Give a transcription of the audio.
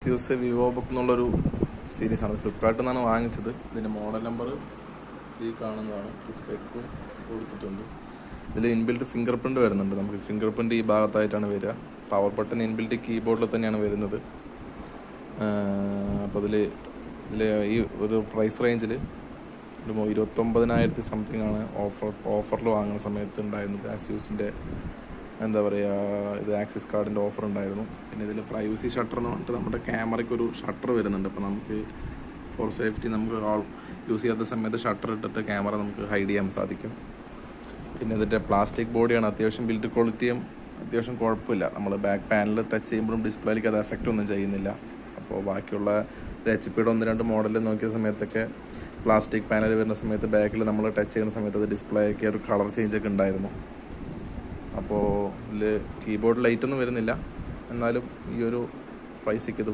Use Vivo book എന്നുള്ളൊരു സീരീസാണ്. ഫ്ലിപ്കാർട്ടിൽ നിന്നാണ് വാങ്ങിച്ചത്. ഇതിൻ്റെ മോഡൽ നമ്പർ ഈ കാണുന്നതാണ്. സ്പെക്കും കൊടുത്തിട്ടുണ്ട്. ഇതിൽ ഇൻബിൽറ്റ് ഫിംഗർ പ്രിൻറ്റ് വരുന്നുണ്ട്. നമുക്ക് ഫിംഗർ പ്രിൻറ്റ് ഈ ഭാഗത്തായിട്ടാണ് വരിക. പവർ ബട്ടൺ ഇൻബിൽറ്റ് കീബോർഡിൽ തന്നെയാണ് വരുന്നത്. അപ്പോൾ ഇതിൽ ഈ ഒരു പ്രൈസ് റേഞ്ചിൽ ഒരു 29,000 സംതിങ് ആണ് ഓഫറിൽ വാങ്ങുന്ന സമയത്ത് ഉണ്ടായിരുന്നത്. ആസ്യൂസിൻ്റെ എന്താ പറയുക, ഇത് ആക്സിസ് കാർഡിൻ്റെ ഓഫർ ഉണ്ടായിരുന്നു. പിന്നെ ഇതിൽ പ്രൈവസി ഷട്ടർ എന്ന് പറഞ്ഞിട്ട് നമ്മുടെ ക്യാമറയ്ക്ക് ഒരു ഷട്ടർ വരുന്നുണ്ട്. അപ്പോൾ നമുക്ക് ഫോർ സേഫ്റ്റി നമുക്ക് യൂസ് ചെയ്യാത്ത സമയത്ത് ഷട്ടർ ഇട്ടിട്ട് ക്യാമറ നമുക്ക് ഹൈഡ് ചെയ്യാൻ സാധിക്കും. പിന്നെ ഇതിൻ്റെ പ്ലാസ്റ്റിക് ബോഡിയാണ്. അത്യാവശ്യം ബിൽഡ് ക്വാളിറ്റിയും അത്യാവശ്യം കുഴപ്പമില്ല. നമ്മൾ ബാക്ക് പാനൽ ടച്ച് ചെയ്യുമ്പോഴും ഡിസ്പ്ലേയിലേക്ക് അത് എഫക്റ്റ് ഒന്നും ചെയ്യുന്നില്ല. അപ്പോൾ ബാക്കിയുള്ള HP-യുടെ 1-2 മോഡലിൽ നോക്കിയ സമയത്തൊക്കെ പ്ലാസ്റ്റിക് പാനൽ വരുന്ന സമയത്ത് ബാക്കിൽ നമ്മൾ ടച്ച് ചെയ്യുന്ന സമയത്ത് അത് ഡിസ്പ്ലേക്ക് ഒരു കളർ ചേഞ്ചൊക്കെ ഉണ്ടായിരുന്നു. അപ്പോൾ ഇതിൽ കീബോർഡ് ലൈറ്റൊന്നും വരുന്നില്ല. എന്നാലും ഈ ഒരു പ്രൈസിക്ക് ഇത്